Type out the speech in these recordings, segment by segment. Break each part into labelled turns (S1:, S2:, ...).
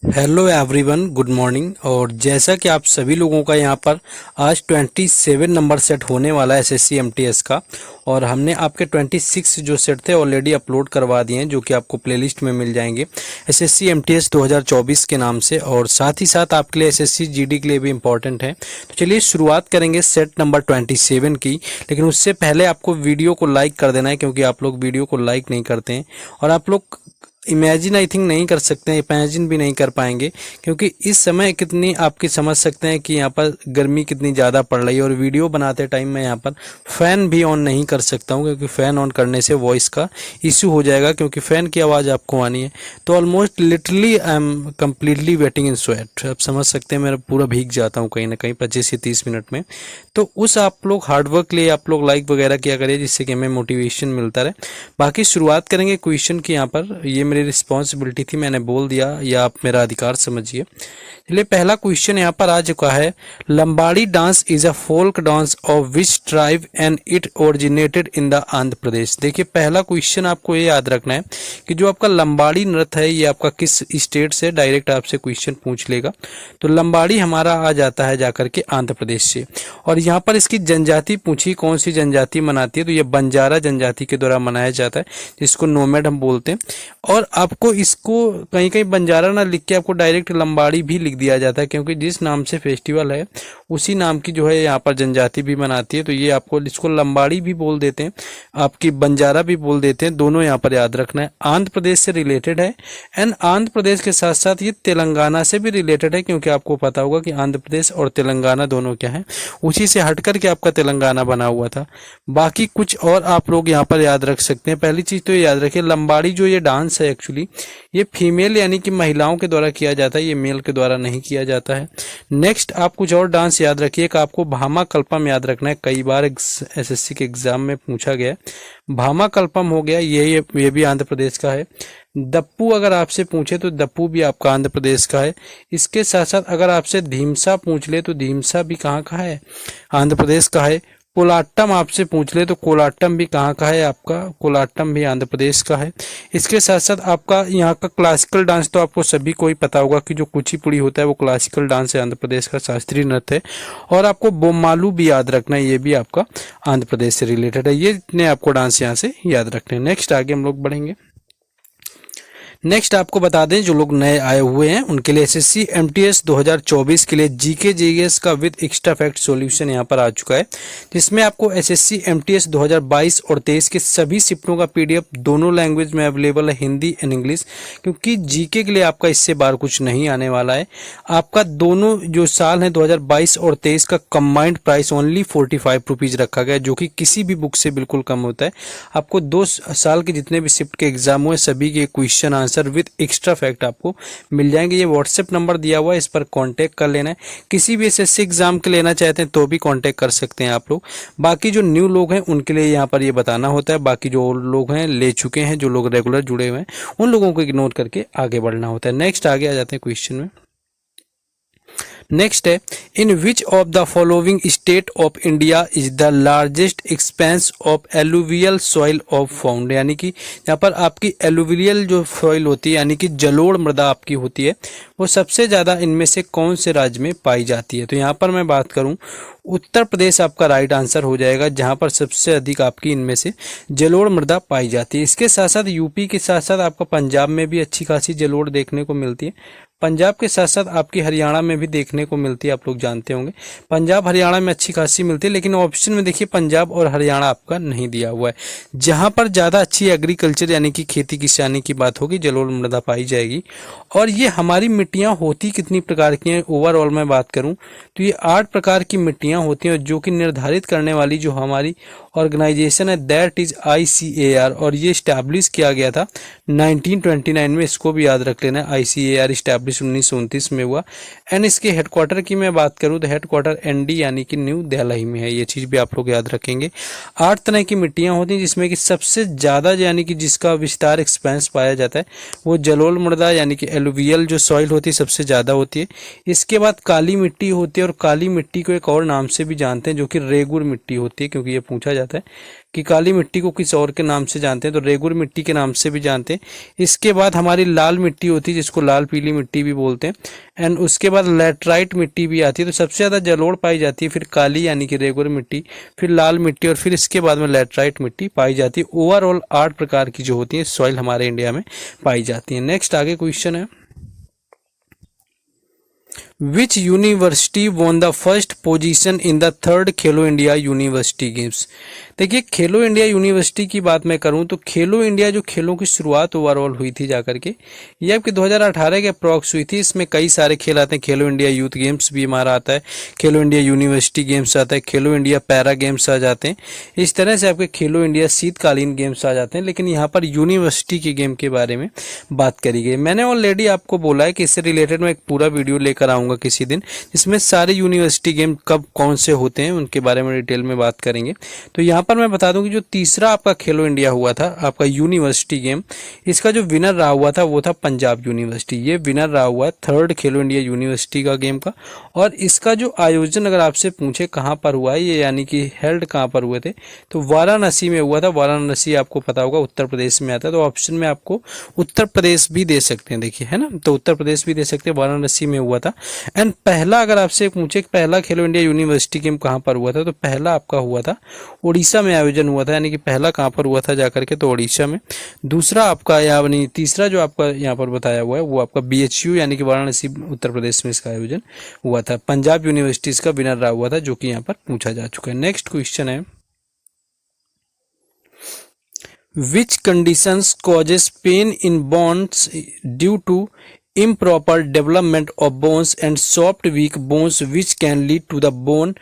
S1: Hello everyone, good morning. और जैसा कि आप सभी लोगों का यहाँ पर आज 27 नंबर सेट होने वाला है एसएससी एमटीएस का। और हमने आपके 26 जो सेट थे ऑलरेडी अपलोड करवा दिए हैं, जो कि आपको प्लेलिस्ट में मिल जाएंगे एसएससी एमटीएस 2024 के नाम से। और साथ ही साथ आपके लिए एसएससी जीडी के लिए भी इम्पोर्टेंट है। तो चलिए शुरुआत करेंगे सेट नंबर 27 की। लेकिन उससे पहले आपको वीडियो को लाइक कर देना है, क्योंकि आप लोग वीडियो को लाइक नहीं करते हैं। और आप लोग इमेजिन आई थिंक नहीं कर सकते हैं, इमेजिन भी नहीं कर पाएंगे, क्योंकि इस समय कितनी आपकी समझ सकते हैं कि यहाँ पर गर्मी कितनी ज़्यादा पड़ रही है। और वीडियो बनाते टाइम मैं यहाँ पर फ़ैन भी ऑन नहीं कर सकता हूँ, क्योंकि फ़ैन ऑन करने से वॉइस का इशू हो जाएगा, क्योंकि फ़ैन की आवाज़ आपको आनी है। तो almost literally I am completely waiting in sweat. आप समझ सकते हैं, मेरा पूरा भीग जाता हूँ कहीं ना कहीं 25 से 30 मिनट में। तो उस आप लोग हार्डवर्क के लिए आप लोग लाइक वगैरह किया करिए, जिससे कि हमें मोटिवेशन मिलता रहे। बाकी शुरुआत करेंगे क्वेश्चन की। यहाँ पर ये मेरी रिस्पॉन्सिबिलिटी थी, मैंने बोल दिया, या आप मेरा अधिकार समझिए। चलिए पहला क्वेश्चन यहाँ पर आ चुका है। Lambadi dance is a folk dance of which tribe and it originated in the Andhra Pradesh. देखिए पहला क्वेश्चन आपको ये याद रखना है कि जो आपका लंबाड़ी नृत्य है ये आपका किस स्टेट से, डायरेक्ट आपसे क्वेश्चन पूछ लेगा। तो लंबाड़ी हमारा आ जाता है जाकर के आंध्र प्रदेश से। और यहाँ पर इसकी जनजाति पूछी, कौन सी जनजाति मनाती है, तो ये बंजारा जनजाति के द्वारा मनाया जाता है, जिसको नोमैड हम बोलते हैं। और आपको इसको कहीं कहीं बंजारा ना लिख के आपको डायरेक्ट लंबाड़ी भी लिख दिया जाता है, क्योंकि जिस नाम से फेस्टिवल है उसी नाम की जो है यहाँ पर जनजाति भी मनाती है। तो ये आपको इसको लंबाड़ी भी बोल देते हैं, आपकी बंजारा भी बोल देते हैं, दोनों यहाँ पर याद रखना है। आंध्र प्रदेश से रिलेटेड है, एंड आंध्र प्रदेश के साथ साथ ये तेलंगाना से भी रिलेटेड है, क्योंकि आपको पता होगा कि आंध्र प्रदेश और तेलंगाना दोनों क्या है, उसी से हटकर के आपका तेलंगाना बना हुआ था। बाकी कुछ और आप लोग यहाँ पर याद रख सकते हैं। पहली चीज तो ये याद रखिए, लंबाड़ी जो ये डांस है एक्चुअली ये फीमेल यानी कि महिलाओं के द्वारा किया जाता है, ये मेल के द्वारा नहीं किया जाता है। नेक्स्ट आप कुछ और डांस याद रखिए कि आपको भामा कल्पम याद रखना है, कई बार एसएससी के एग्जाम में पूछा गया। भामा कल्पम हो गया, ये भी आंध्र प्रदेश का है। दप्पू अगर आपसे पूछे तो दप्पू भी आपका आंध्र प्रदेश का है। इसके साथ साथ अगर आपसे धीमसा पूछ ले तो धीमसा भी कहाँ का है, आंध्र प्रदेश का है। कोलाट्टम आपसे पूछ ले तो कोलाट्टम भी कहाँ का है, आपका कोलाट्टम भी आंध्र प्रदेश का है। इसके साथ साथ आपका यहाँ का क्लासिकल डांस तो आपको सभी को ही पता होगा कि जो कुचिपुड़ी होता है वो क्लासिकल डांस है, आंध्र प्रदेश का शास्त्रीय नृत्य है। और आपको बोमालू भी याद रखना है, ये भी आपका आंध्र प्रदेश से रिलेटेड है। ये इतने आपको डांस यहाँ से याद रखने हैं। नेक्स्ट आगे हम लोग बढ़ेंगे। नेक्स्ट आपको बता दें, जो लोग नए आए हुए हैं उनके लिए एसएससी एमटीएस 2024 के लिए जीके जीएस का विद एक्स्ट्रा फैक्ट सॉल्यूशन यहाँ पर आ चुका है, जिसमें आपको एसएससी एमटीएस 2022 और 23 के सभी शिफ्टों का पीडीएफ दोनों लैंग्वेज में अवेलेबल है, हिंदी एंड इंग्लिश। क्योंकि जीके के लिए आपका इससे बार कुछ नहीं आने वाला है। आपका दोनों जो साल है 2022 और 23 का कंबाइंड प्राइस ओनली 45 रुपीज रखा गया, जो कि किसी भी बुक से बिल्कुल कम होता है। आपको 2 साल के जितने भी शिफ्ट के एग्जाम हुए सभी के question answer with extra fact आपको मिल जाएंगे। ये व्हाट्सएप नंबर दिया हुआ है, इस पर कांटेक्ट कर लेना है। किसी भी एसएससी एग्जाम के लेना चाहते हैं तो भी कांटेक्ट कर सकते हैं आप लोग। बाकी जो न्यू लोग हैं उनके लिए यहाँ पर ये बताना होता है, बाकी जो लोग हैं ले चुके हैं, जो लोग रेगुलर जुड़े हुए हैं उन लोगों को इग्नोर करके आगे बढ़ना होता है। नेक्स्ट आगे आ जाते हैं क्वेश्चन में। नेक्स्ट है, in which of the following state of India is the largest expanse of alluvial soil of found. यानी कि यहाँ पर आपकी एलुवियल जो सॉइल होती है यानी कि जलोढ़ मृदा आपकी होती है, वो सबसे ज़्यादा इनमें से कौन से राज्य में पाई जाती है। तो यहाँ पर मैं बात करूँ, उत्तर प्रदेश आपका राइट आंसर हो जाएगा, जहाँ पर सबसे अधिक आपकी इनमें से जलोढ़ मृदा पाई जाती है। इसके साथ साथ यूपी के साथ साथ आपका पंजाब में भी अच्छी खासी जलोढ़ देखने को मिलती है। पंजाब के साथ साथ आपकी हरियाणा में भी देखने को मिलती है, आप लोग जानते होंगे पंजाब हरियाणा में अच्छी खासी मिलती है। लेकिन ऑप्शन में देखिए पंजाब और हरियाणा आपका नहीं दिया हुआ है। जहां पर ज़्यादा अच्छी एग्रीकल्चर यानी कि खेती किसानी की बात होगी, जलोढ़ मृदा पाई जाएगी। और ये हमारी मिट्टियाँ होती कितनी प्रकार की हैं, ओवरऑल मैं बात करूँ तो ये 8 प्रकार की मिट्टियाँ होती हैं, जो कि निर्धारित करने वाली जो हमारी ऑर्गेनाइजेशन है दैट इज ICAR, और ये इस्टेब्लिश किया गया था 1929 में। इसको भी याद रख लेना, ICAR इस्टेब्लिश 1929 में हुआ। एंड इसके हेडक्वार्टर की मैं बात करूं तो हेडक्वार्टर ND यानी कि न्यू दिल्ली में है। ये चीज़ भी आप लोग याद रखेंगे। 8 तरह की मिट्टियां होती हैं, जिसमें कि सबसे ज़्यादा यानी कि जिसका विस्तार एक्सपेंस पाया जाता है वो जलोढ़ मृदा यानी कि एलुवियल जो सॉइल होती है सबसे ज़्यादा होती है। इसके बाद काली मिट्टी होती है, और काली मिट्टी को एक और नाम से भी जानते हैं जो कि रेगुर मिट्टी होती है, क्योंकि ये पूछा जाता है। कि काली मिट्टी को किस और के नाम से जानते हैं, तो रेगुर मिट्टी के नाम से भी जानते हैं। इसके बाद हमारी लाल मिट्टी होती है जिसको लाल पीली मिट्टी भी बोलते हैं, एंड उसके बाद लैटराइट मिट्टी भी आती है। तो सबसे ज़्यादा जलोढ़ पाई जाती है, फिर काली यानी कि रेगुर मिट्टी, फिर लाल मिट्टी और फिर इसके बाद में लैटराइट मिट्टी पाई जाती है। ओवरऑल 8 प्रकार की जो होती है सॉइल हमारे इंडिया में पाई जाती है। नेक्स्ट आगे क्वेश्चन है, Which university won the first position in the third Khelo India university games. देखिए खेलो इंडिया यूनिवर्सिटी की बात मैं करूं तो खेलो इंडिया जो खेलों की शुरुआत ओवरऑल हुई थी जाकर के, ये आपके 2018 के अप्रॉक्स हुई थी। इसमें कई सारे खेल आते हैं, खेलो इंडिया यूथ गेम्स भी हमारा आता है, खेलो इंडिया यूनिवर्सिटी गेम्स आता है, खेलो इंडिया पैरा गेम्स आ जाते हैं। इस तरह से आपके खेलो इंडिया शीतकालीन गेम्स आ जाते हैं, लेकिन यहाँ पर यूनिवर्सिटी के गेम के बारे में बात करी गई। मैंने ऑलरेडी आपको बोला है कि इससे रिलेटेड मैं एक पूरा वीडियो लेकर आऊँगा किसी दिन, जिसमें सारे यूनिवर्सिटी गेम कब कौन से होते हैं उनके बारे में डिटेल में बात करेंगे। तो यहाँ पर मैं बता दूं कि जो तीसरा आपका खेलो इंडिया हुआ था आपका यूनिवर्सिटी गेम, इसका जो विनर रहा हुआ था वो था पंजाब यूनिवर्सिटी। ये विनर रहा हुआ है थर्ड खेलो इंडिया यूनिवर्सिटी का गेम का। और इसका जो आयोजन अगर आपसे पूछे कहाँ पर हुआ है ये, यानी कि हेल्ड कहाँ पर हुए थे, तो वाराणसी में हुआ था। वाराणसी आपको पता होगा उत्तर प्रदेश में आता है, तो ऑप्शन में आपको उत्तर प्रदेश भी दे सकते हैं, देखिए है ना, तो उत्तर प्रदेश भी दे सकते हैं, वाराणसी में हुआ था। एंड पहला अगर आपसे पूछे पहला खेलो इंडिया यूनिवर्सिटी गेम कहाँ पर हुआ था, तो पहला आपका हुआ था उड़ीसा में आयोजन हुआ था, यानी कि पहला कहाँ पर हुआ था जाकर के, तो उड़ीसा में। दूसरा आपका यानी तीसरा जो आपका यहाँ पर बताया हुआ है वो आपका BHU यानी कि वाराणसी उत्तर प्रदेश में इसका आयोजन हुआ था। पंजाब यूनिवर्सिटी इसका विनर रहा हुआ था, जो कि यहाँ पर पूछा जा चुका है। नेक्स्ट क्वेश्चन है, Which conditions causes pain in bones due to improper development of bones and soft weak bones which can lead to the bone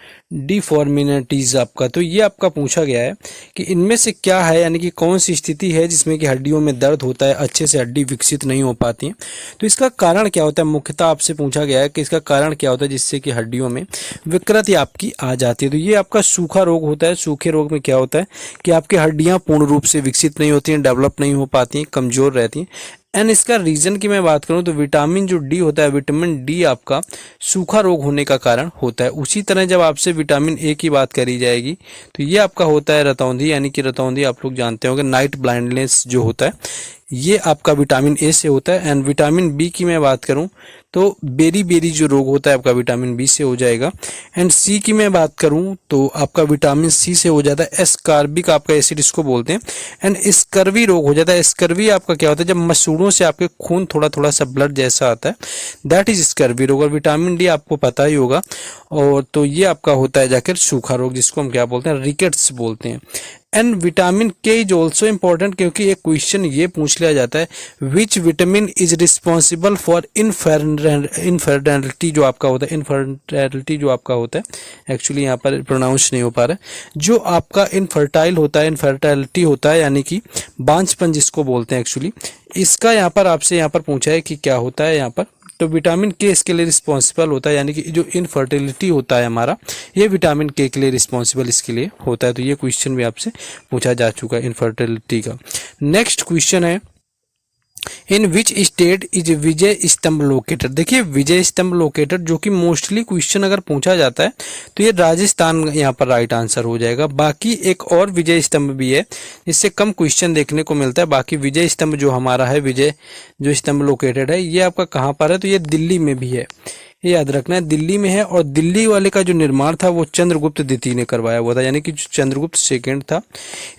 S1: deformities। आपका तो ये आपका पूछा गया है कि इनमें से क्या है, यानी कि कौन सी स्थिति है जिसमें कि हड्डियों में दर्द होता है, अच्छे से हड्डी विकसित नहीं हो पाती है। तो इसका कारण क्या होता है, मुख्यतः आपसे पूछा गया है कि इसका कारण क्या होता है जिससे कि हड्डियों में विकृति आपकी आ जाती है। तो ये आपका सूखा रोग होता है। सूखे रोग में क्या होता है कि आपकी हड्डियां पूर्ण रूप से विकसित नहीं होती हैं, डेवलप नहीं हो पाती हैं, कमजोर रहती हैं। एंड इसका रीजन की मैं बात करूं तो विटामिन जो डी होता है, विटामिन डी आपका सूखा रोग होने का कारण होता है। उसी तरह जब आपसे विटामिन ए की बात करी जाएगी तो ये आपका होता है रतौंधी, यानी कि रतौंधी आप लोग जानते होंगे, नाइट ब्लाइंडनेस जो होता है ये आपका विटामिन ए से होता है। एंड विटामिन बी की मैं बात करूं तो बेरी बेरी जो रोग होता है आपका विटामिन बी से हो जाएगा। एंड सी की मैं बात करूं तो आपका विटामिन सी से हो जाता है, एस्कार्बिक आपका एसिड इसको बोलते हैं। एंड स्कर्वी रोग हो जाता है। स्कर्वी आपका क्या होता है, जब मसूड़ों से आपके खून थोड़ा थोड़ा सा ब्लड जैसा आता है, दैट इज स्कर्वी रोग। और विटामिन डी आपको पता ही होगा, और तो ये आपका होता है जाकर सूखा रोग, जिसको हम क्या बोलते हैं, रिकेट्स बोलते हैं। एंड विटामिन के इज ऑल्सो इम्पोर्टेंट, क्योंकि एक क्वेश्चन ये पूछ लिया जाता है which vitamin is responsible for infertility जो आपका होता है, इनफर्टिलिटी जो आपका होता है, एक्चुअली यहाँ पर प्रोनाउंस नहीं हो पा रहा है, जो आपका इनफर्टाइल होता है, इनफर्टिलिटी होता है, यानी कि बांझपन जिसको बोलते हैं एक्चुअली, इसका यहाँ पर आपसे यहाँ पर पूछा है कि क्या होता है यहाँ पर, तो विटामिन के इसके लिए रिस्पॉन्सिबल होता है, यानी कि जो इनफर्टिलिटी होता है हमारा, ये विटामिन के लिए रिस्पॉन्सिबल इसके लिए होता है। तो ये क्वेश्चन भी आपसे पूछा जा चुका है इनफर्टिलिटी का। नेक्स्ट क्वेश्चन है, इन विच स्टेट इज विजय स्तंभ लोकेटेड। देखिए विजय स्तंभ लोकेटेड जो कि मोस्टली क्वेश्चन अगर पूछा जाता है तो ये राजस्थान यहाँ पर राइट आंसर हो जाएगा। बाकी एक और विजय स्तंभ भी है जिससे कम क्वेश्चन देखने को मिलता है। बाकी विजय स्तंभ जो हमारा है, विजय जो स्तंभ लोकेटेड है, ये आपका कहाँ पर है, तो ये दिल्ली में भी है, ये याद रखना है, दिल्ली में है। और दिल्ली वाले का जो निर्माण था वो चंद्रगुप्त द्वितीय ने करवाया हुआ था, यानी कि जो चंद्रगुप्त सेकंड था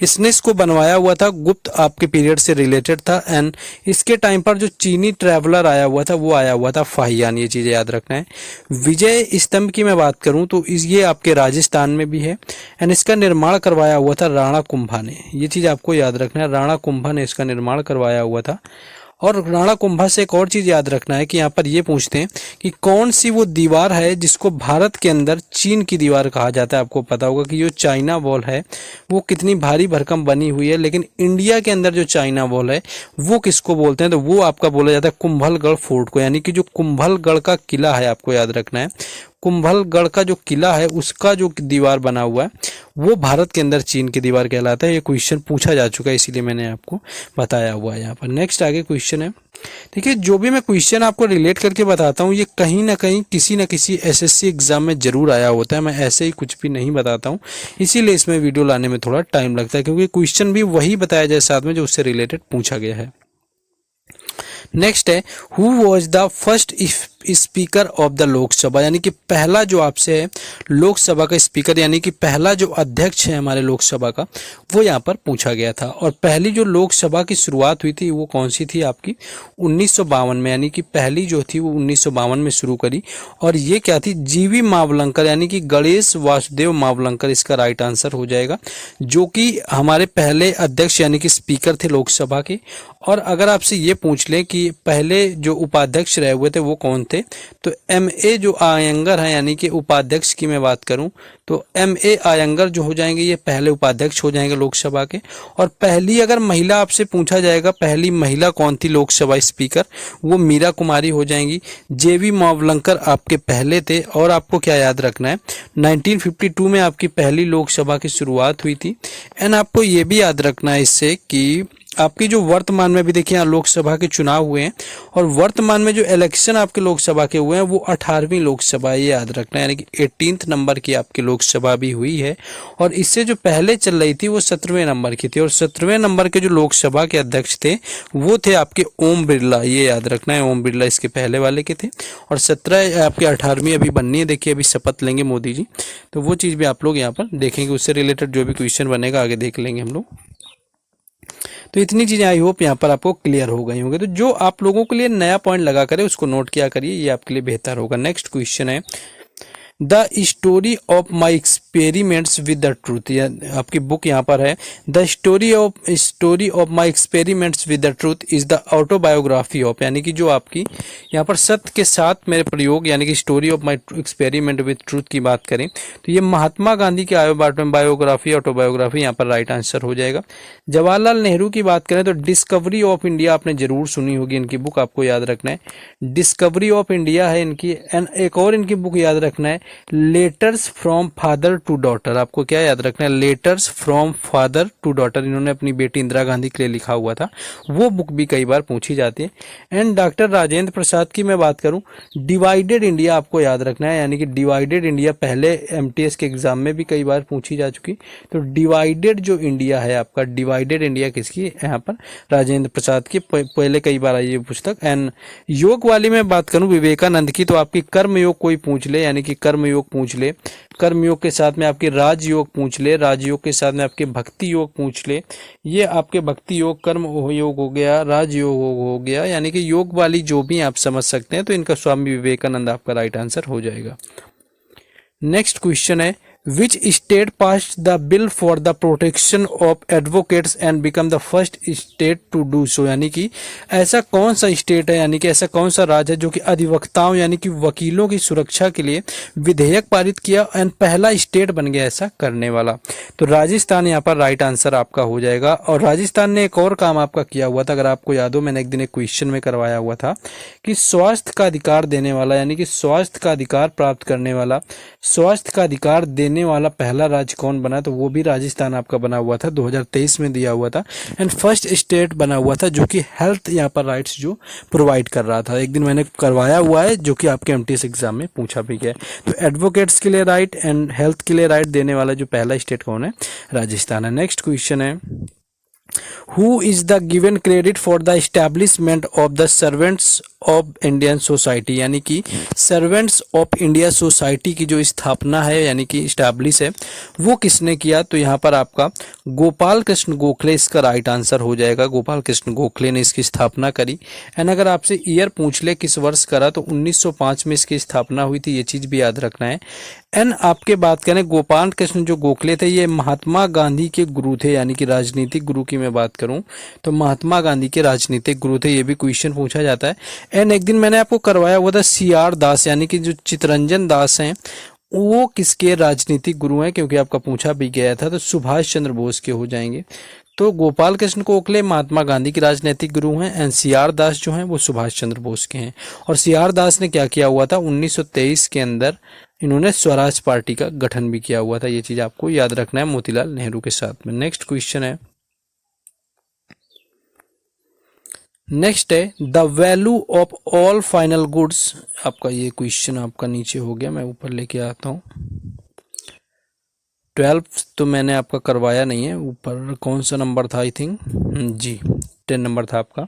S1: इसने इसको बनवाया हुआ था, गुप्त आपके पीरियड से रिलेटेड था। एंड इसके टाइम पर जो चीनी ट्रैवलर आया हुआ था वो आया हुआ था फाहियान, ये चीजें याद रखना है। विजय स्तंभ की मैं बात करूं तो ये आपके राजस्थान में भी है। एंड इसका निर्माण करवाया हुआ था राणा कुंभा ने, ये चीज आपको याद रखना है, राणा कुंभा ने इसका निर्माण करवाया हुआ था। और राणा कुंभा से एक और चीज याद रखना है कि यहाँ पर ये पूछते हैं कि कौन सी वो दीवार है जिसको भारत के अंदर चीन की दीवार कहा जाता है। आपको पता होगा कि जो चाइना वॉल है वो कितनी भारी भरकम बनी हुई है, लेकिन इंडिया के अंदर जो चाइना वॉल है वो किसको बोलते हैं, तो वो आपका बोला जाता है कुंभलगढ़ फोर्ट को, यानी कि जो कुंभलगढ़ का किला है, आपको याद रखना है कुंभलगढ़ का जो किला है उसका जो दीवार बना हुआ है वो भारत के अंदर चीन की दीवार कहलाता है। ये क्वेश्चन पूछा जा चुका है, इसीलिए मैंने आपको बताया हुआ है यहाँ पर। नेक्स्ट आगे क्वेश्चन है, देखिए, जो भी मैं क्वेश्चन आपको रिलेट करके बताता हूँ ये कहीं ना कहीं किसी न किसी एसएससी एग्जाम में जरूर आया होता है। मैं ऐसे ही कुछ भी नहीं बताता हूँ, इसीलिए इसमें वीडियो लाने में थोड़ा टाइम लगता है, क्योंकि क्वेश्चन भी वही बताया जाए साथ में जो उससे रिलेटेड पूछा गया है। नेक्स्ट है, who was the first speaker of the Lok Sabha, यानी कि पहला जो आपसे है लोकसभा का स्पीकर, यानी कि पहला जो अध्यक्ष है हमारे लोकसभा का, वो यहाँ पर पूछा गया था। और पहली जो लोकसभा की शुरुआत हुई थी वो कौन सी थी आपकी 1952 में, यानी कि पहली जो थी वो 1952 में शुरू करी। और ये क्या थी, जीवी मावलंकर, यानी कि गणेश वासुदेव मावलंकर इसका राइट आंसर हो जाएगा, जो कि हमारे पहले अध्यक्ष यानी कि स्पीकर थे लोकसभा के। और अगर आपसे ये पूछ लें कि पहले जो उपाध्यक्ष रहे हुए थे वो कौन थे, तो M.A. जो आयंगर है, यानी कि उपाध्यक्ष की मैं बात करूं तो M.A. आयंगर जो हो जाएंगे ये पहले उपाध्यक्ष हो जाएंगे लोकसभा के। और पहली अगर महिला आपसे पूछा जाएगा, पहली महिला कौन थी लोकसभा स्पीकर, वो मीरा कुमारी हो जाएंगी। जेवी मावलंकर आपके पहले थे। और आपको क्या याद रखना है, 1952 में आपकी पहली लोकसभा की शुरुआत हुई थी। एंड आपको ये भी याद रखना है इससे कि आपकी जो वर्तमान में भी देखिए यहाँ लोकसभा के चुनाव हुए हैं, और वर्तमान में जो इलेक्शन आपके लोकसभा के हुए हैं वो 18वीं लोकसभा, ये याद रखना है, यानी कि 18th नंबर की आपकी लोकसभा भी हुई है। और इससे जो पहले चल रही थी वो 17वें नंबर की थी। और 17वें नंबर के जो लोकसभा के अध्यक्ष थे वो थे आपके ओम बिरला, ये याद रखना है, ओम बिरला इसके पहले वाले के थे। और 17 आपके 18वीं अभी बननी है, देखिए अभी शपथ लेंगे मोदी जी, तो वो चीज़ भी आप लोग यहाँ पर देखेंगे, उससे रिलेटेड जो भी क्वेश्चन बनेगा आगे देख लेंगे हम लोग। तो इतनी चीजें आई होप यहाँ पर आपको क्लियर हो गई होंगी। तो जो आप लोगों के लिए नया पॉइंट लगा करे उसको नोट किया करिए, ये आपके लिए बेहतर होगा। नेक्स्ट क्वेश्चन है, the story of my experiments with the truth, आपकी बुक यहाँ पर है, the story of my experiments with the truth is the autobiography of, यानी कि जो आपकी यहाँ पर सत्य के साथ मेरे प्रयोग, यानी कि story of my experiment with truth की बात करें तो ये महात्मा गांधी की बायोग्राफी, ऑटोबायोग्राफी यहाँ पर राइट आंसर हो जाएगा। जवाहरलाल नेहरू की बात करें तो डिस्कवरी ऑफ इंडिया आपने जरूर सुनी होगी, इनकी बुक आपको याद रखना है, डिस्कवरी ऑफ इंडिया है इनकी। एंड एक और इनकी बुक याद रखना है, letters from father to daughter, आपको क्या याद रखना है, letters from father to daughter, इन्होंने अपनी बेटी इंदिरा गांधी के लिए लिखा हुआ था, वो बुक भी कई बार पूछी जाती है। एंड डॉक्टर राजेंद्र प्रसाद की मैं बात करूं, डिवाइडेड इंडिया आपको याद रखना है, यानी कि डिवाइडेड इंडिया पहले एमटीएस के एग्जाम में भी कई बार पूछी जा चुकी। तो डिवाइडेड जो इंडिया है आपका, डिवाइडेड इंडिया किसकी, यहाँ पर राजेंद्र प्रसाद की पहले कई बार आई है पुस्तक। एंड योग वाली मैं बात करूं विवेकानंद की, तो आपकी कर्मयोग कोई पूछ ले, यानी कि कर्मयोग पूछ ले, कर्मयोग के साथ में आपके राजयोग पूछ ले, राजयोग के साथ में आपके भक्ति योग पूछ ले, ये आपके भक्ति योग कर्म योग हो गया, राजयोग हो गया, यानी कि योग वाली जो भी आप समझ सकते हैं, तो इनका स्वामी विवेकानंद आपका राइट आंसर हो जाएगा। नेक्स्ट क्वेश्चन है, Which state passed the bill for the protection of advocates and become the first state to do so, यानी कि ऐसा कौन सा स्टेट है, यानी कि ऐसा कौन सा राज्य है जो कि अधिवक्ताओं यानी कि वकीलों की सुरक्षा के लिए विधेयक पारित किया एंड पहला स्टेट बन गया ऐसा करने वाला। तो राजस्थान यहाँ पर राइट आंसर आपका हो जाएगा। और राजस्थान ने एक और काम आपका किया हुआ था, अगर आपको याद हो, मैंने एक दिन एक क्वेश्चन में करवाया हुआ था कि स्वास्थ्य का अधिकार देने वाला, यानी कि स्वास्थ्य का अधिकार प्राप्त करने वाला, स्वास्थ्य का अधिकार देने वाला पहला राज्य कौन बना, तो वो भी राजस्थान आपका बना हुआ था, 2023 में दिया हुआ था। एंड फर्स्ट स्टेट बना हुआ था जो कि हेल्थ यहाँ पर राइट्स जो प्रोवाइड कर रहा था, एक दिन मैंने करवाया हुआ है, जो कि आपके एमटीएस एग्जाम में पूछा भी गया। तो एडवोकेट्स के लिए राइट एंड हेल्थ के लिए राइट देने वाला जो पहला स्टेट कौन है, राजस्थान है। नेक्स्ट क्वेश्चन है, Who is the given credit for the establishment of the Servants of Indian Society, यानी कि सर्वेंट्स ऑफ इंडिया सोसाइटी की जो स्थापना है यानी कि स्टैब्लिश है वो किसने किया, तो यहाँ पर आपका गोपाल कृष्ण गोखले इसका राइट आंसर हो जाएगा। गोपाल कृष्ण गोखले ने इसकी स्थापना करी। एंड अगर आपसे ईयर पूछ ले किस वर्ष करा, तो 1905 में इसकी स्थापना हुई थी, ये चीज भी याद रखना है। एंड आपके बात करें गोपाल कृष्ण जो गोखले थे ये महात्मा गांधी के गुरु थे, यानी कि राजनीतिक गुरु की मैं बात करूं तो महात्मा गांधी के राजनीतिक गुरु थे, ये भी क्वेश्चन पूछा जाता है। एंड एक दिन मैंने आपको करवाया हुआ था CR दास, यानी कि जो चितरंजन दास हैं वो किसके राजनीतिक गुरु हैं, क्योंकि आपका पूछा भी गया था, तो सुभाष चंद्र बोस के हो जाएंगे। तो गोपाल कृष्ण गोखले महात्मा गांधी के राजनीतिक गुरु हैं एंड CR दास जो हैं वो सुभाष चंद्र बोस के हैं। और CR दास ने क्या किया हुआ था, 1923 के अंदर इन्होंने स्वराज पार्टी का गठन भी किया हुआ था, ये चीज आपको याद रखना है मोतीलाल नेहरू के साथ में। नेक्स्ट क्वेश्चन है, नेक्स्ट है the value of all final goods. आपका ये क्वेश्चन आपका नीचे हो गया, मैं ऊपर लेके आता हूँ। 12 तो मैंने आपका करवाया नहीं है, ऊपर कौन सा नंबर था, आई थिंक जी 10 नंबर था आपका।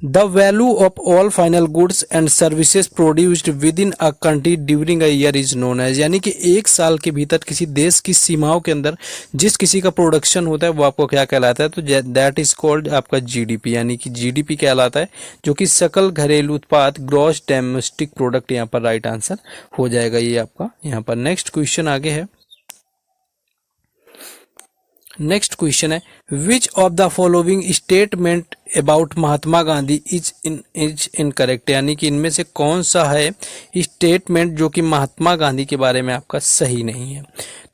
S1: The value of all final goods and services produced within a country during a year is known as, यानी कि एक साल के भीतर किसी देश की सीमाओं के अंदर जिस किसी का प्रोडक्शन होता है वो आपको क्या कहलाता है, तो दैट इज कॉल्ड आपका जीडीपी, यानी कि जीडीपी कहलाता है, जो कि सकल घरेलू उत्पाद, ग्रॉस डोमेस्टिक प्रोडक्ट यहाँ पर राइट आंसर हो जाएगा ये आपका यहाँ पर। नेक्स्ट क्वेश्चन आगे है। नेक्स्ट क्वेश्चन है विच of the following statement about Mahatma Gandhi is incorrect, यानी कि इनमें से कौन सा है स्टेटमेंट जो कि महात्मा गांधी के बारे में आपका सही नहीं है।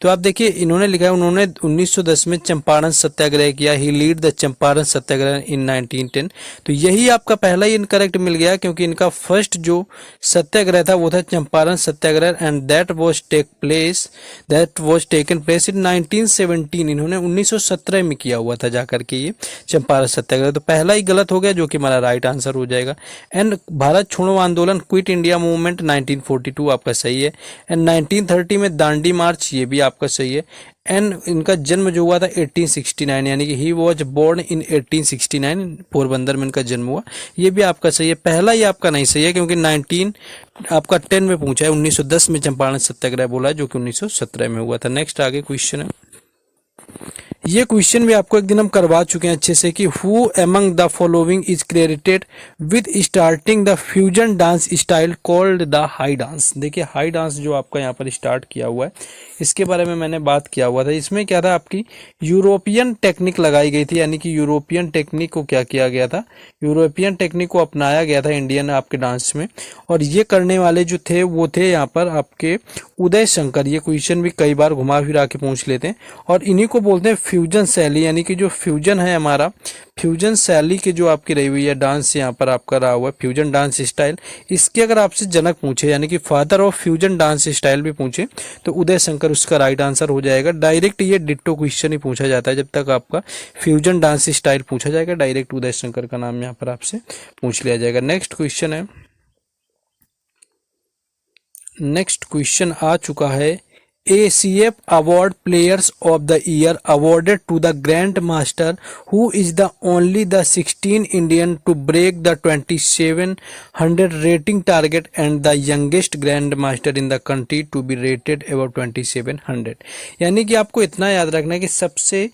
S1: तो आप देखिए इन्होंने लिखा है उन्होंने 1910 में चंपारण सत्याग्रह किया, ही लीड द चंपारण सत्याग्रह इन 1910। तो यही आपका पहला ही इनकरेक्ट मिल गया, क्योंकि इनका फर्स्ट जो सत्याग्रह था वो था Champaran Satyagraha and that was taken place in 1917। इन्होंने 1917 में किया हुआ था जाकर के ये चंपारण सत्याग्रह, तो पहला ही गलत हो गया जो कि हमारा राइट आंसर हो जाएगा। एंड भारत छोड़ो आंदोलन, क्विट इंडिया मूवमेंट 1942 आपका सही है। एंड 1930 में दांडी मार्च, ये भी आपका सही है। एंड इनका जन्म जो हुआ था 1869, यानी कि he was born in 1869, Porbandar में इनका जन्म हुआ, ये भी आपका सही है। पहला ही आपका नहीं सही है, क्योंकि 10 में पूछा है, 1910 में चंपारण सत्याग्रह बोला है जो कि 1917 में हुआ था। नेक्स्ट आगे क्वेश्चन है, ये क्वेश्चन भी आपको एक दिन हम करवा चुके हैं अच्छे से कि who among the following is credited with starting the fusion dance style called the high dance. देखिए हाई डांस जो आपका यहाँ पर स्टार्ट किया हुआ है, इसके बारे में मैंने बात किया हुआ था। इसमें क्या था, आपकी यूरोपियन टेक्निक लगाई गई थी, यानी कि यूरोपियन टेक्निक को क्या किया गया था, यूरोपियन टेक्निक को अपनाया गया था इंडियन आपके डांस में। और ये करने वाले जो थे वो थे यहाँ पर आपके उदय शंकर। ये क्वेश्चन भी कई बार घुमा फिरा के पूछ लेते हैं, और इन्हीं को बोलते हैं फ्यूजन शैली, यानी कि जो फ्यूजन है हमारा, फ्यूजन शैली की जो आपकी रही हुई है डांस यहाँ पर आपका रहा हुआ है फ्यूजन डांस स्टाइल। इसके अगर आपसे जनक पूछे, यानी कि father of fusion dance style भी पूछे, तो उदय शंकर उसका राइट आंसर हो जाएगा। डायरेक्ट ये डिट्टो क्वेश्चन ही पूछा जाता है, जब तक आपका फ्यूजन डांस स्टाइल पूछा जाएगा डायरेक्ट उदय शंकर का नाम यहाँ पर आपसे पूछ लिया जाएगा। नेक्स्ट क्वेश्चन है, नेक्स्ट क्वेश्चन आ चुका है, ACF Award Players of the Year awarded to the Grand Master who is the only the 16 Indian to break the 2700 rating target and the youngest Grand Master in the country to be rated above 2700। यानी कि आपको इतना याद रखना है कि सबसे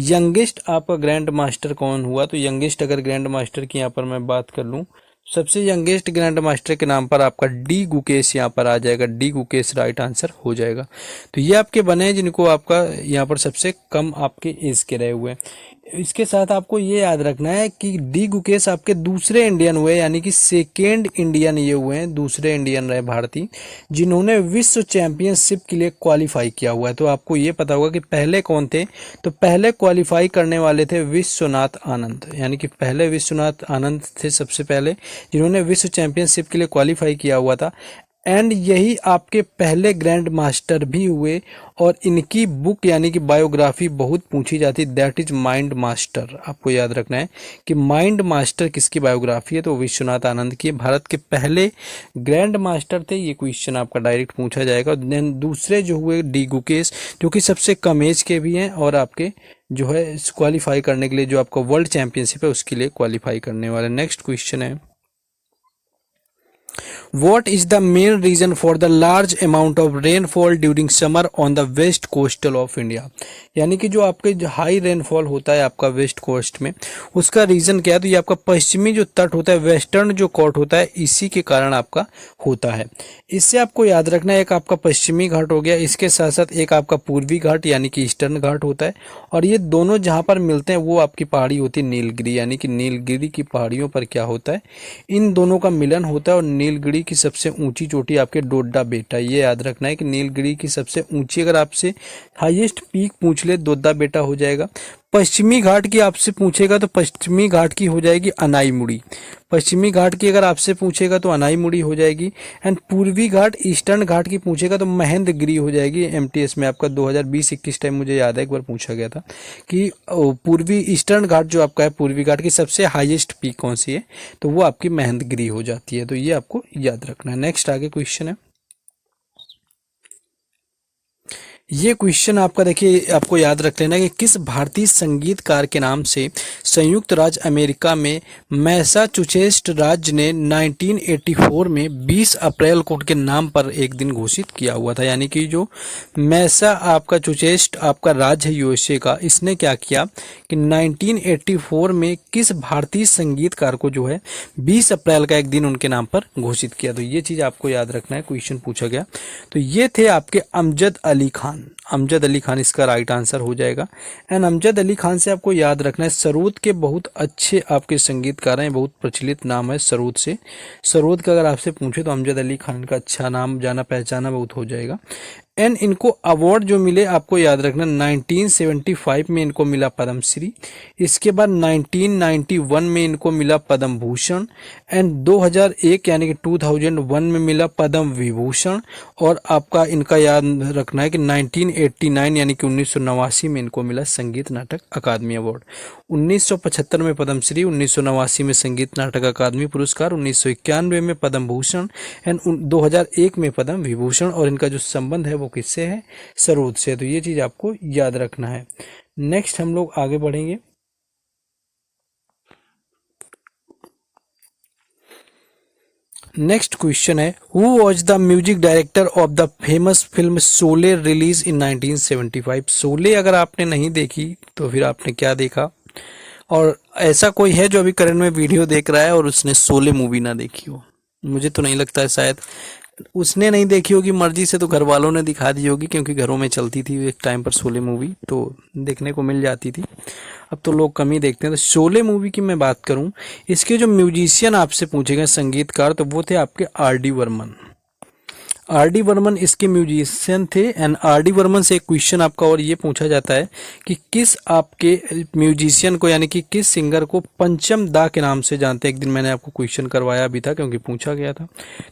S1: youngest आपका ग्रैंड मास्टर कौन हुआ। तो यंगेस्ट अगर ग्रैंड मास्टर की यहाँ पर मैं बात कर लूँ, सबसे यंगेस्ट ग्रैंड मास्टर के नाम पर आपका डी गुकेश यहाँ पर आ जाएगा, डी गुकेश राइट आंसर हो जाएगा। तो ये आपके बने हैं जिनको आपका यहाँ पर सबसे कम आपके एज के रहे हुए हैं। इसके साथ आपको ये याद रखना है कि डी गुकेश आपके दूसरे इंडियन हुए, यानी कि सेकेंड इंडियन ये हुए हैं, दूसरे इंडियन रहे भारतीय जिन्होंने विश्व चैंपियनशिप के लिए क्वालिफाई किया हुआ है। तो आपको ये पता होगा कि पहले कौन थे, तो पहले क्वालिफाई करने वाले थे विश्वनाथ आनंद, यानी कि पहले विश्वनाथ आनंद थे सबसे पहले जिन्होंने विश्व चैंपियनशिप के लिए क्वालिफाई किया हुआ था। एंड यही आपके पहले ग्रैंड मास्टर भी हुए, और इनकी बुक यानी कि बायोग्राफी बहुत पूछी जाती, दैट इज माइंड मास्टर। आपको याद रखना है कि माइंड मास्टर किसकी बायोग्राफी है, तो विश्वनाथ आनंद की। भारत के पहले ग्रैंड मास्टर थे, ये क्वेश्चन आपका डायरेक्ट पूछा जाएगा। देन दूसरे जो हुए डी गुकेश, जो कि सबसे कम एज के भी हैं और आपके जो है क्वालिफाई करने के लिए जो आपका वर्ल्ड चैंपियनशिप है उसके लिए क्वालिफाई करने वाले। नेक्स्ट क्वेश्चन है, What is the main reason for the large amount of rainfall during summer on the west coastal of India? यानी कि जो आपके जो हाई रेनफॉल होता है आपका वेस्ट कोस्ट में, उसका रीजन क्या है, तो ये आपका पश्चिमी जो तट होता है, वेस्टर्न जो कोस्ट होता है, इसी के कारण आपका होता है। इससे आपको याद रखना है, एक आपका पश्चिमी घाट हो गया, इसके साथ साथ एक आपका पूर्वी घाट यानी कि ईस्टर्न घाट होता है, और ये दोनों जहाँ पर मिलते हैं वो आपकी पहाड़ी होती है नीलगिरी, यानी कि नीलगिरी की पहाड़ियों पर क्या होता है, इन दोनों का मिलन होता है। और नीलगिरी की सबसे ऊंची चोटी आपके डोडा बेटा, ये याद रखना है कि नीलगिरी की सबसे ऊंची, अगर आपसे हाईएस्ट पीक पूछ ले, डोडा बेटा हो जाएगा। पश्चिमी घाट की आपसे पूछेगा तो पश्चिमी घाट की हो जाएगी अनाईमुड़ी। पश्चिमी घाट की अगर आपसे पूछेगा तो अनाईमुड़ी हो जाएगी। एंड पूर्वी घाट ईस्टर्न घाट की पूछेगा तो महेंद्रगिरी हो जाएगी। एमटीएस में आपका 2020-21 टाइम मुझे याद है एक बार पूछा गया था कि पूर्वी ईस्टर्न घाट जो आपका है, पूर्वी घाट की सबसे हाईएस्ट पीक कौन सी है, तो वो आपकी महेंद्रगिरी हो जाती है। तो ये आपको याद रखना है। नेक्स्ट आगे क्वेश्चन है, ये क्वेश्चन आपका देखिए, आपको याद रख लेना कि किस भारतीय संगीतकार के नाम से संयुक्त राज्य अमेरिका में मैसाचुसेट्स राज्य ने 1984 में 20 अप्रैल को उनके नाम पर एक दिन घोषित किया हुआ था। यानी कि जो मैसा आपका चुसेट्स आपका राज्य है यूएसए का, इसने क्या किया कि 1984 में किस भारतीय संगीतकार को जो है 20 अप्रैल का एक दिन उनके नाम पर घोषित किया। तो ये चीज आपको याद रखना है, क्वेश्चन पूछा गया। तो ये थे आपके अमजद अली खान। अमजद अली खान इसका राइट आंसर हो जाएगा। एंड अमजद अली खान से आपको याद रखना है, सरोद के बहुत अच्छे आपके संगीतकार हैं, बहुत प्रचलित नाम है सरोद से। सरोद का अगर आपसे पूछे तो अमजद अली खान का अच्छा नाम जाना पहचाना बहुत हो जाएगा। एंड इनको अवार्ड जो मिले आपको याद रखना, 1975 में इनको मिला पद्मश्री, इसके बाद 1991 में इनको मिला पद्म भूषण, एंड 2001 यानी कि 2001 में मिला पद्म विभूषण, और आपका इनका याद रखना है कि 1989 यानी कि 1989 में इनको मिला संगीत नाटक अकादमी अवार्ड। 1975 में पद्मश्री, 1989 में संगीत नाटक अकादमी पुरस्कार, 1991 में पद्म भूषण, एंड 2001 में पद्म विभूषण। और इनका जो संबंध है वो किससे है, सरोद से। तो ये चीज आपको याद रखना है। नेक्स्ट हम लोग आगे बढ़ेंगे। नेक्स्ट क्वेश्चन है, who was the music director of the famous film Sholay release इन 1975। शोले अगर आपने नहीं देखी तो फिर आपने क्या देखा। और ऐसा कोई है जो अभी करंट में वीडियो देख रहा है और उसने शोले मूवी ना देखी हो? मुझे तो नहीं लगता है, शायद उसने नहीं देखी होगी मर्जी से, तो घर वालों ने दिखा दी होगी, क्योंकि घरों में चलती थी एक टाइम पर शोले मूवी, तो देखने को मिल जाती थी। अब तो लोग कम ही देखते हैं। तो शोले मूवी की मैं बात करूं, इसके जो म्यूजिशियन आपसे पूछे गए संगीतकार, तो वो थे आपके R D Burman. R D Burman इसके म्यूजिशियन थे। एंड आर डी बर्मन से एक क्वेश्चन आपका और ये पूछा जाता है कि किस आपके म्यूजिशियन को, यानी कि किस सिंगर को पंचम दा के नाम से जानते हैं। एक दिन मैंने आपको क्वेश्चन करवाया भी था क्योंकि पूछा गया था।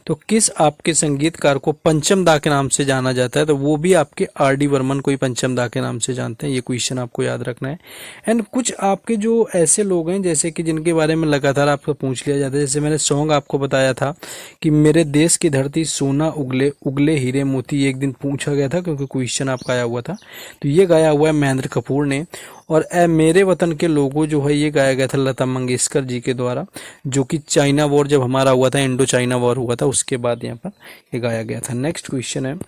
S1: तो किस आपके संगीतकार को पंचम दा के नाम से जाना जाता है, तो वो भी आपके आर डी बर्मन को ही पंचम दा के नाम से जानते हैं। ये क्वेश्चन आपको याद रखना है। एंड कुछ आपके जो ऐसे लोग हैं जैसे कि जिनके बारे में लगातार आपको पूछ लिया जाता है, जैसे मैंने सॉन्ग आपको बताया था कि मेरे देश की धरती सोना उगले उगले हीरे मोती, एक दिन पूछा गया था क्योंकि क्वेश्चन आपका आया हुआ था। तो ये गाया हुआ है महेंद्र कपूर ने। और ए मेरे वतन के लोगों जो है ये गाया गया था लता मंगेशकर जी के द्वारा, जो कि चाइना वॉर जब हमारा हुआ था, इंडो चाइना वॉर हुआ था, उसके बाद यहाँ पर ये गाया गया था। नेक्स्ट क्वेश्चन है,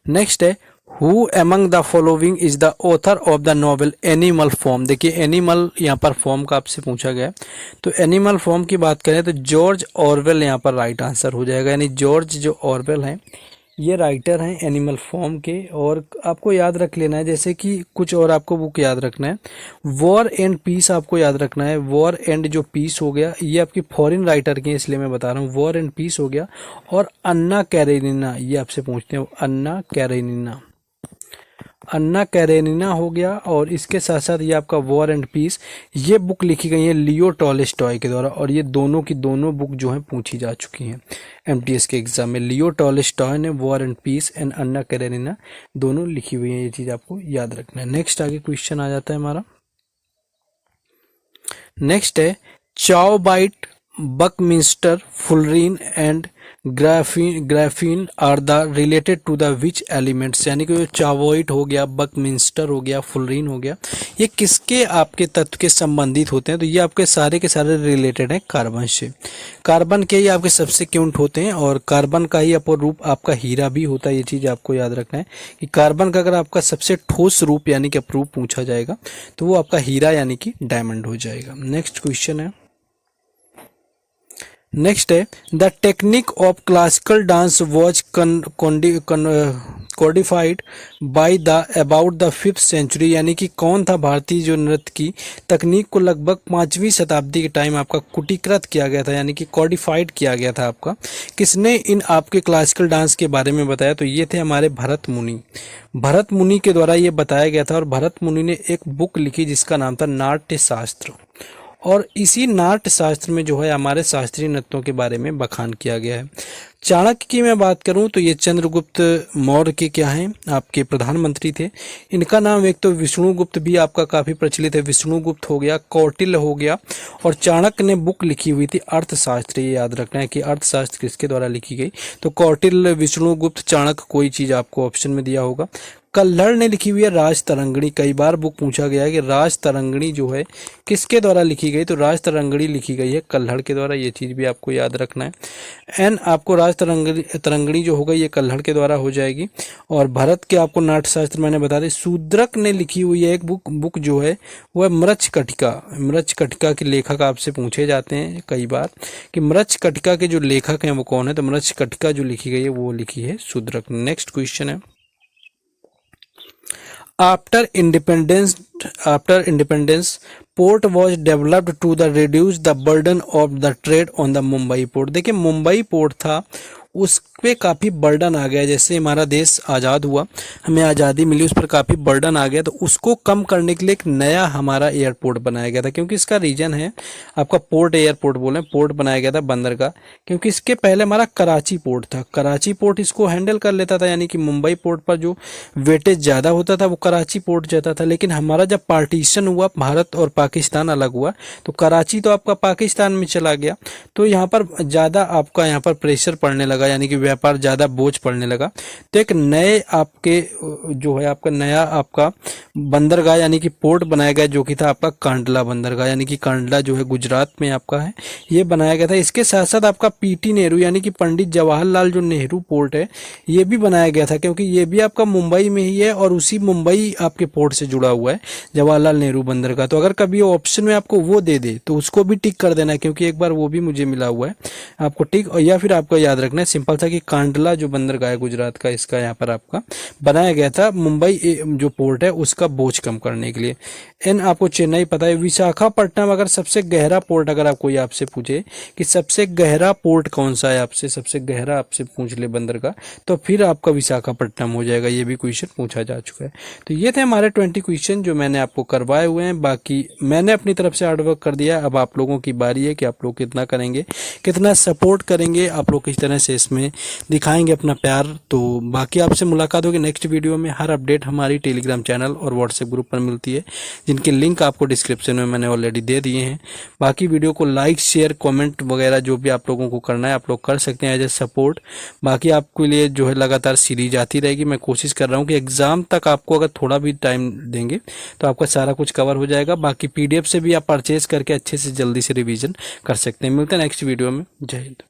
S1: नेक्स्ट है, who among the following is the author of the novel animal form. देखिए एनिमल यहाँ पर फॉर्म का आपसे पूछा गया है, तो एनिमल फॉर्म की बात करें तो जॉर्ज ऑरवेल यहाँ पर राइट आंसर हो जाएगा। यानी जॉर्ज जो ऑरवेल हैं ये राइटर हैं एनिमल फॉर्म के। और आपको याद रख लेना है, जैसे कि कुछ और आपको बुक याद रखना है, वॉर एंड पीस आपको याद रखना है। वॉर एंड जो पीस हो गया ये आपकी फॉरेन राइटर की है, इसलिए मैं बता रहा हूँ, वॉर एंड पीस हो गया। और अन्ना कैरेनिना ये आपसे पूछते हैं, अन्ना कैरेनिना, अन्ना कैरेनिना हो गया। और इसके साथ साथ ये आपका वॉर एंड पीस, ये बुक लिखी गई है लियो टॉलस्टॉय के द्वारा। और ये दोनों की दोनों बुक जो है पूछी जा चुकी हैं एमटीएस के एग्जाम में। लियो टॉलस्टॉय ने War and Peace and Anna Karenina दोनों लिखी हुई है, ये चीज आपको याद रखना है। नेक्स्ट आगे क्वेश्चन आ जाता है हमारा। नेक्स्ट है, chaoite, buckminsterfullerene and graphene are the related to the which elements. यानी कि चावोइट हो गया, बकमिंस्टर हो गया, फुलरीन हो गया, ये किसके आपके तत्व के संबंधित होते हैं? तो ये आपके सारे के सारे रिलेटेड हैं कार्बन से। कार्बन के ही आपके सब्स्टिट्यूएंट होते हैं और कार्बन का ही अपर रूप आपका हीरा भी होता है। ये चीज आपको याद रखना है कि कार्बन का अगर आपका सबसे ठोस रूप यानी कि अपरूप पूछा जाएगा तो वो आपका हीरा यानी कि डायमंड हो जाएगा। नेक्स्ट क्वेश्चन है, नेक्स्ट है the technique of classical dance was codified by the about the 5th century, यानी कि कौन था भारतीय जो नृत्य की तकनीक को लगभग 5वीं शताब्दी के टाइम आपका कुटीकृत किया गया था, यानी कि कोडिफाइड किया गया था आपका। किसने इन आपके क्लासिकल डांस के बारे में बताया? तो ये थे हमारे भरत मुनि। भरत मुनि के द्वारा ये बताया गया था और भरत मुनि ने एक बुक लिखी जिसका नाम था नाट्य शास्त्र, और इसी नाट्य शास्त्र में जो है हमारे शास्त्रीय नृत्यों के बारे में बखान किया गया है। चाणक्य की मैं बात करूं तो ये चंद्रगुप्त मौर्य के क्या हैं, आपके प्रधानमंत्री थे। इनका नाम एक तो विष्णुगुप्त भी आपका काफ़ी प्रचलित है, विष्णुगुप्त हो गया, कौटिल्य हो गया, और चाणक्य ने बुक लिखी हुई थी अर्थशास्त्र। ये याद रखना है कि अर्थशास्त्र किसके द्वारा लिखी गई, तो कौटिल्य, विष्णुगुप्त, चाणक्य, कोई चीज़ आपको ऑप्शन में दिया होगा। कल्हड़ ने लिखी हुई है राज तरंगिणी। कई बार बुक पूछा गया है कि राज तरंगिणी जो है किसके द्वारा लिखी गई, तो राज तरंगिणी लिखी गई है कल्हड़ के द्वारा। ये चीज़ भी आपको याद रखना है। एन आपको राज तरंगिणी जो होगा ये कल्हड़ के द्वारा हो जाएगी। और भरत के आपको नाट्यशास्त्र मैंने बता दी। शूद्रक ने लिखी हुई है एक बुक जो है वह मृच्छकटिका। मृच्छकटिका के लेखक आपसे पूछे जाते हैं कई बार कि मृच्छकटिका के जो लेखक हैं वो कौन है, तो मृच्छकटिका जो लिखी गई है वो लिखी है शूद्रक। नेक्स्ट क्वेश्चन है After independence, port was developed to reduce the burden of the trade on the Mumbai port। देखिए मुंबई पोर्ट था, उस पे काफ़ी बर्डन आ गया। जैसे हमारा देश आज़ाद हुआ, हमें आज़ादी मिली, उस पर काफ़ी बर्डन आ गया, तो उसको कम करने के लिए एक नया हमारा एयरपोर्ट बनाया गया था। क्योंकि इसका रीजन है आपका पोर्ट, एयरपोर्ट बोले, पोर्ट बनाया गया था बंदरगाह। क्योंकि इसके पहले हमारा कराची पोर्ट था, कराची पोर्ट इसको हैंडल कर लेता था, यानी कि मुंबई पोर्ट पर जो वेटेज ज़्यादा होता था वो कराची पोर्ट जाता था। लेकिन हमारा जब पार्टीशन हुआ, भारत और पाकिस्तान अलग हुआ, तो कराची तो आपका पाकिस्तान में चला गया, तो यहाँ पर ज़्यादा आपका यहाँ पर प्रेशर पड़ने लगा, यानी कि व्यापार ज़्यादा बोझ पड़ने लगा। तो एक नए आपके जो है आपका नया आपका बंदरगाह यानी कि पोर्ट बनाया गया, जो कि था आपका कांडला बंदरगाह, यानी कि कांडला जो है गुजरात में आपका है, ये बनाया गया था। इसके साथ साथ आपका पीटी नेहरू यानी कि पंडित जवाहरलाल जो नेहरू पोर्ट है ये भी बनाया गया था, क्योंकि ये भी आपका मुंबई में ही है और उसी मुंबई आपके पोर्ट से जुड़ा हुआ है जवाहरलाल नेहरू बंदरगाह। तो अगर कभी ऑप्शन में आपको वो दे दे तो उसको भी टिक कर देना है, क्योंकि एक बार वो भी मुझे मिला हुआ है आपको टिक। और या फिर आपको याद रखना है सिंपल सा कि कांडला जो बंदरगाह है गुजरात का, इसका यहाँ पर आपका बनाया गया था मुंबई जो पोर्ट है उसका बोझ कम करने के लिए। एन आपको चेन्नई पता है। विशाखापट्टनम अगर सबसे गहरा पोर्ट अगर आप कोई आपसे पूछे कि सबसे गहरा पोर्ट कौन सा है, आपसे सबसे गहरा आपसे पूछ ले बंदरगाह, तो फिर आपका विशाखापट्टनम हो जाएगा। ये भी क्वेश्चन पूछा जा चुका है। तो ये थे हमारे 20 क्वेश्चन जो मैंने आपको करवाए हुए हैं। बाकी मैंने अपनी तरफ से हार्डवर्क कर दिया, अब आप लोगों की बारी है कि आप लोग कितना करेंगे, कितना सपोर्ट करेंगे, आप लोग किस तरह से इसमें दिखाएंगे अपना प्यार। तो बाकी आपसे मुलाकात होगी नेक्स्ट वीडियो में। हर अपडेट हमारी टेलीग्राम चैनल और व्हाट्सएप ग्रुप पर मिलती है, जिनके लिंक आपको डिस्क्रिप्शन में मैंने ऑलरेडी दे दिए हैं। बाकी वीडियो को लाइक, शेयर, कमेंट वगैरह जो भी आप लोगों को करना है आप लोग कर सकते हैं एज ए सपोर्ट। बाकी आपके लिए जो है लगातार सीरीज आती रहेगी। मैं कोशिश कर रहा हूँ कि एग्जाम तक आपको अगर थोड़ा भी टाइम देंगे तो आपका सारा कुछ कवर हो जाएगा। बाकी PDF से भी आप परचेज करके अच्छे से जल्दी से रिविजन कर सकते हैं। मिलते हैं नेक्स्ट वीडियो में। जय हिंद।